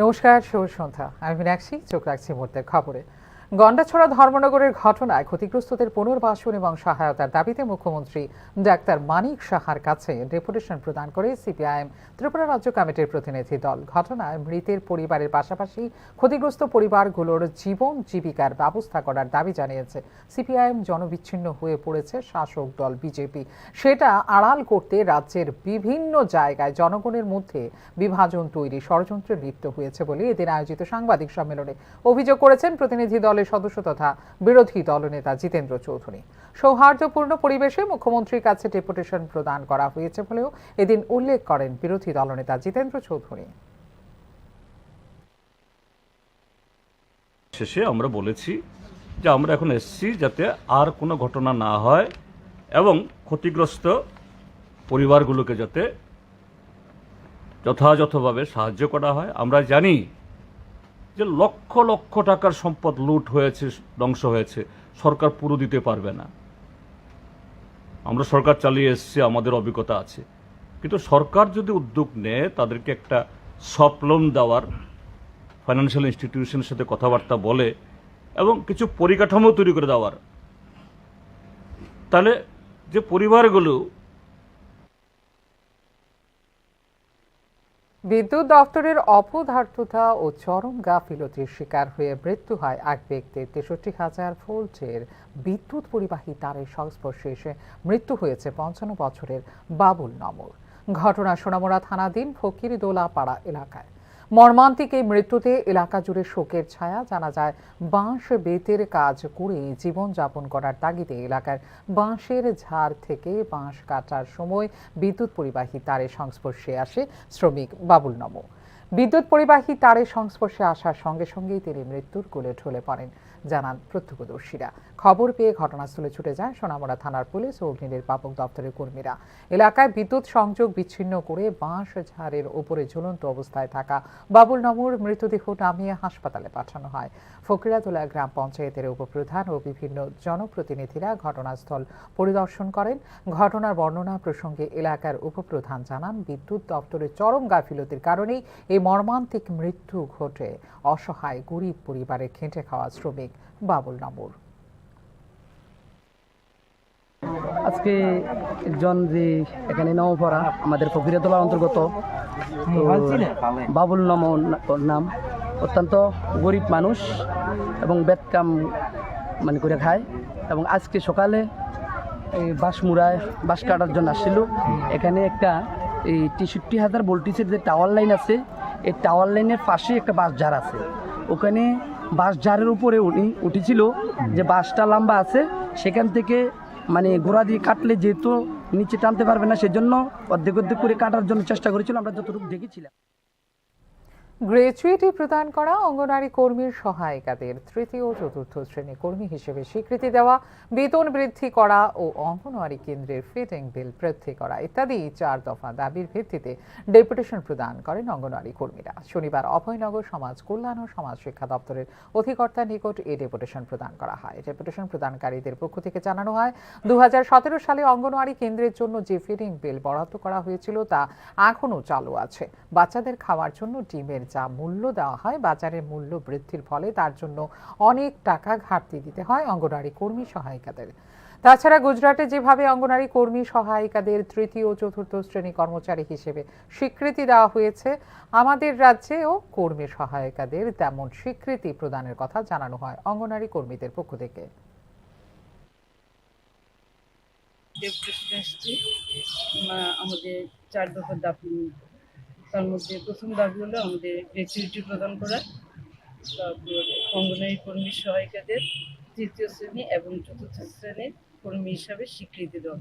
নমস্কার, শুভ সন্ধ্যা। আমি মীনাক্ষী, চোখ রাখছি মুহূর্তের খবরে। গন্ডাছড়া ধর্মনগরের ঘটনায় ক্ষতিগ্রস্তদের পুনর্বাসন এবং সহায়তার দাবিতে মুখ্যমন্ত্রী ডাক্তার মানিক সাহার কাছে ডেপুটেশন প্রদান করে সিপিআইএম ত্রিপুরা রাজ্য কমিটির প্রতিনিধি দল। ঘটনায় মৃতের পরিবারের পাশাপাশি ক্ষতিগ্রস্ত পরিবারগুলোর জীবন জীবিকার ব্যবস্থা করার দাবি জানিয়েছে। সিপিআইএম জনবিচ্ছিন্ন হয়ে পড়েছে শাসক দল বিজেপি, সেটা আড়াল করতে রাজ্যের বিভিন্ন জায়গায় জনগণের মধ্যে বিভাজন তৈরি ষড়যন্ত্রে লিপ্ত হয়েছে বলে এদিন আয়োজিত সাংবাদিক সম্মেলনে অভিযোগ করেছেন প্রতিনিধি দলের সদস্য তথা বিরোধী দলনেতা জিতেন্দ্র চৌধুরী। সৌহার্দ্যপূর্ণ পরিবেশে মুখ্যমন্ত্রীর কাছে ডেপুটেশন প্রদান করা হয়েছে বলেও এদিন উল্লেখ করেন বিরোধী দলনেতা জিতেন্দ্র চৌধুরী। শেষে আমরা বলেছি যে আমরা এখন এসেছি যাতে আর কোনো ঘটনা না হয় এবং ক্ষতিগ্রস্ত পরিবারগুলোকে যাতে যথাযথভাবে সাহায্য করা হয়। আমরা জানি যে লক্ষ লক্ষ টাকার সম্পদ লুট হয়েছে, ধ্বংস হয়েছে, সরকার পুরো দিতে পারবে না। আমরা সরকার চালিয়ে এসেছি, আমাদের অভিজ্ঞতা আছে, কিন্তু সরকার যদি উদ্যোগ নেয় তাদেরকে একটা সফট লোন দেওয়ার, ফাইন্যান্সিয়াল ইনস্টিটিউশনের সাথে কথাবার্তা বলে এবং কিছু পরিকাঠামো তৈরি করে দেওয়ার, তাহলে যে পরিবারগুলো বিদ্যুৎ দপ্তরের অপদার্থতা ও চরম গাফিলতির শিকার হয়ে মৃত্যু হয় এক ব্যক্তির। 63,000 ভোল্টের বিদ্যুৎ পরিবাহী তারের সংস্পর্শে এসে মৃত্যু হয়েছে 55 বছরের বাবুল নমর। ঘটনা সোনামুড়া থানাধীন ফকিরদোলাপাড়া এলাকায়। মর্মান্তিক এই মৃত্যুতে এলাকা জুড়ে শোকের ছায়া। জানা যায়, বাঁশ বেতের কাজ করে জীবনযাপন করার তাগিদে এলাকার বাঁশের ঝাড় থেকে বাঁশ কাটার সময় বিদ্যুৎ পরিবাহী তারের সংস্পর্শে আসে শ্রমিক বাবুল নমো। বিদ্যুৎ পরিবাহী তারের সংস্পর্শে আসার সঙ্গে সঙ্গেই তিনি মৃত্যুর কোলে ঢলে পড়েন, জানান প্রত্যক্ষদর্শীরা। খবর পেয়ে ঘটনাস্থলে ছুটে যায় সোনামুড়া থানার পুলিশ ও অগ্নি নির্বাপক দপ্তরের কর্মীরা। এলাকায় বিদ্যুৎ সংযোগ বিচ্ছিন্ন করে বাঁশ ঝাড়ের ওপরে ঝুলন্ত অবস্থায় থাকা বাবুল নমুর মৃতদেহ নামিয়ে হাসপাতালে পাঠানো হয়। ফকিরাতোলা গ্রাম পঞ্চায়েতের উপপ্রধান ও বিভিন্ন জনপ্রতিনিধিরা ঘটনাস্থল পরিদর্শন করেন। ঘটনার বর্ণনা প্রসঙ্গে এলাকার উপপ্রধান জানান, বিদ্যুৎ দপ্তরের চরম গাফিলতির কারণেই এই মর্মান্তিক মৃত্যু ঘটে অসহায় গরিব পরিবারের খেটে খাওয়া শ্রমিক বাবুল নমুর। আজকে একজন যে এখানে নওপড়া আমাদের ফকিরাতোলার অন্তর্গত বাবুল নাম, অত্যন্ত গরিব মানুষ এবং বেতকাম করে খায়। এবং আজকে সকালে এই বাঁশমুড়ায় বাঁশ কাটার জন্য আসছিল। এখানে একটা এই 63,000 ভোল্টেজের যে টাওয়ার লাইন আছে, এই টাওয়ার লাইনের পাশে একটা বাঁশ ঝাড় আছে। ওখানে বাঁশ ঝাড়ের উপরে উনি উঠেছিল, যে বাঁশটা লম্বা আছে সেখান থেকে গোড়া দিয়ে কাটলে যেহেতু নিচে টানতে পারবে না, সেজন্য অর্ধেক অর্ধেক করে কাটার জন্য চেষ্টা করেছিল, আমরা যতটুকু দেখেছিলাম। গ্র্যাচুইটি প্রদান করা অঙ্গনারী কর্মীর সহায়িকাদের তৃতীয় ও চতুর্থ শ্রেণী কর্মী হিসেবে স্বীকৃতি দেওয়া, বেতন বৃদ্ধি করা ও অঙ্গনওয়াড়ি কেন্দ্রের ফিডিং বিল বৃদ্ধি করা ইত্যাদি 4 দফা দাবির ভিত্তিতে ডেপুটেশন প্রদান করেন অঙ্গনওয়াড়ি কর্মীরা। শনিবার অভয়নগর সমাজ কল্যাণ ও সমাজ শিক্ষা দপ্তরের অধিকর্তার নিকট এই ডেপুটেশন প্রদান করা হয়। ডেপুটেশন প্রদানকারীদের পক্ষ থেকে জানানো হয়, 2017 সালে অঙ্গনওয়াড়ি কেন্দ্রের জন্য যে ফিডিং বিল বরাদ্দ করা হয়েছিল তা এখনও চালু আছে। বাচ্চাদের খাওয়ার জন্য ডিমের যা মূল্য দেওয়া হয়, বাজারের মূল্য বৃদ্ধির ফলে তার জন্য অনেক টাকা ঘাটতি দিতে হয় অঙ্গনওয়াড়ি কর্মী সহায়িকাদের। তাছাড়া গুজরাটে যেভাবে অঙ্গনওয়াড়ি কর্মী সহায়িকাদের তৃতীয় ও চতুর্থ শ্রেণী কর্মচারী হিসেবে স্বীকৃতি দেওয়া হয়েছে, আমাদের রাজ্যেও কর্মী সহায়িকাদের তেমন স্বীকৃতি প্রদানের কথা জানানো হয় অঙ্গনওয়াড়ি কর্মীদের পক্ষ থেকে। আমাদের 4 দফা দাবি, তার মধ্যে প্রথম দাবি হলো আমাদের গ্র্যাচুইটি প্রদান করা, তারপর অঙ্গনওয়াড়ি কর্মী সহায়িকাদের তৃতীয় শ্রেণী এবং চতুর্থ শ্রেণীর কর্মী হিসাবে স্বীকৃতি দেওয়া,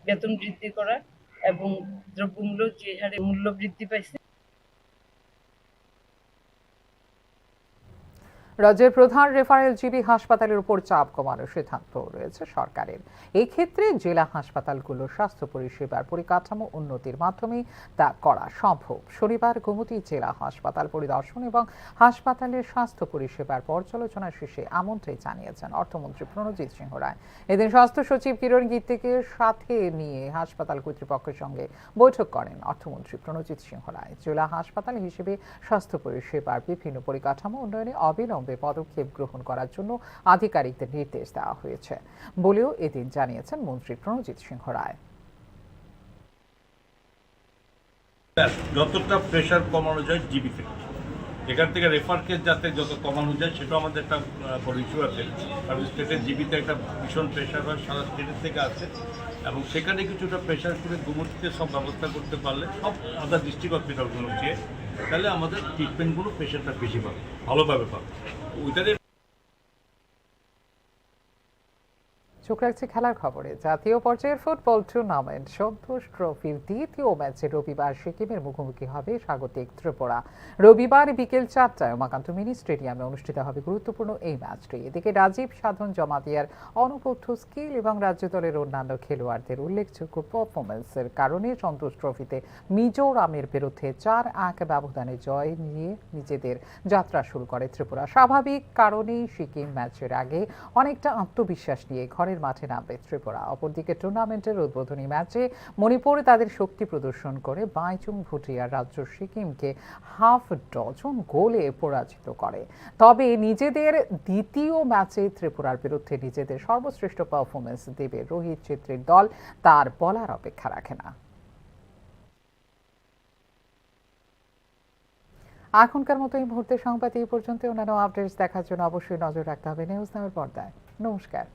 বেতন বৃদ্ধি করা এবং দ্রব্যমূল্য যে হারে মূল্য বৃদ্ধি পাইছে। রাজ্যের প্রধান রেফারেল জিবি হাসপাতালের উপর চাপ কমানোর সিদ্ধান্ত রয়েছে সরকারের। এই ক্ষেত্রে জেলা হাসপাতালগুলোর স্বাস্থ্য পরিষেবার পরিকাঠামো উন্নতির মাধ্যমে তা করা সম্ভব। শনিবার গোমতী জেলা হাসপাতাল পরিদর্শন এবং হাসপাতালের স্বাস্থ্য পরিষেবার পর্যালোচনা শেষে আমন্ত্রণ জানিয়েছেন অর্থমন্ত্রী প্রণজিৎ সিংহ রায়। এদিন স্বাস্থ্য সচিব কিরণ গীতিকে সাথে নিয়ে হাসপাতাল কর্তৃপক্ষের সঙ্গে বৈঠক করেন অর্থমন্ত্রী প্রণজিৎ সিংহ রায়। জেলা হাসপাতাল হিসেবে স্বাস্থ্য পরিষেবার বিভিন্ন পরিকাঠামো উন্নয়নে অবিলম্বে পদক্ষেপ গ্রহণ করার জন্য আধিকারিকদের নির্দেশ দেওয়া হয়েছে বলেও এদিন জানিয়েছেন মন্ত্রী প্রণজিৎ সিংহ রায়। যতটা প্রেশার কমানো যায় জিবি থেকে, এখান থেকে রেফার কেস যাতে যত কমানো যায় সেটাও আমাদের একটা বড় ইস্যু আছে। কারণ স্টেটের জিবিতে একটা ভীষণ প্রেশার হয়, সারা স্টেটের থেকে আছে, এবং সেখানে কিছুটা প্রেশার করে গোমতীতে সব ব্যবস্থা করতে পারলে সব আমাদের ডিস্ট্রিক্ট হসপিটালগুলো চেয়ে, তাহলে আমাদের ট্রিটমেন্টগুলো পেশেন্টটা বেশি পাবে, ভালোভাবে পাবে। ওইটাদের চোখ রাখছে খেলার খবরে। জাতীয় পর্যায়ের ফুটবল টুর্নামেন্ট সন্তোষ ট্রফির দ্বিতীয় ম্যাচে রবিবার সিকিমের মুখোমুখি হবে স্বাগতিক ত্রিপুরা। রবিবার বিকেল 4টায় উমাকান্ত মিনি স্টেডিয়ামে অনুষ্ঠিত হবে গুরুত্বপূর্ণ এই ম্যাচটি। এদিকে রাজীব সাধন জমাতিয়ার অনবদ্য স্কিল এবং রাজ্য দলের অন্যান্য খেলোয়াড়দের উল্লেখযোগ্য পারফরমেন্সের কারণে সন্তোষ ট্রফিতে মিজোরামের বিরুদ্ধে 4-1 ব্যবধানে জয় নিয়ে নিজেদের যাত্রা শুরু করে ত্রিপুরা। স্বাভাবিক কারণেই সিকিম ম্যাচের আগে অনেকটা আত্মবিশ্বাস নিয়ে ঘরের মাঠে নামবে ত্রিপুরা। অপরদিকে টুর্নামেন্টের উদ্বোধনী ম্যাচে মণিপুর তাদের শক্তি প্রদর্শন করে বাইচুং ভুটিয়া রাজ্য সিকিমকে হাফ ডজন গোলে পরাজিত করে। তবে নিজেদের দ্বিতীয় ম্যাচে ত্রিপুরার বিরুদ্ধে নিজেদের সর্বশ্রেষ্ঠ পারফরমেন্স দেবে রোহিত ছেত্রীর দল, তার বলার অপেক্ষা রাখে না। এখনকার মতো এই মুহূর্তে সংবাদ এই পর্যন্ত। অন্যান্য আপডেটস দেখার জন্য অবশ্যই নজর রাখতে হবে নিউজ নামের পর্দায়। নমস্কার।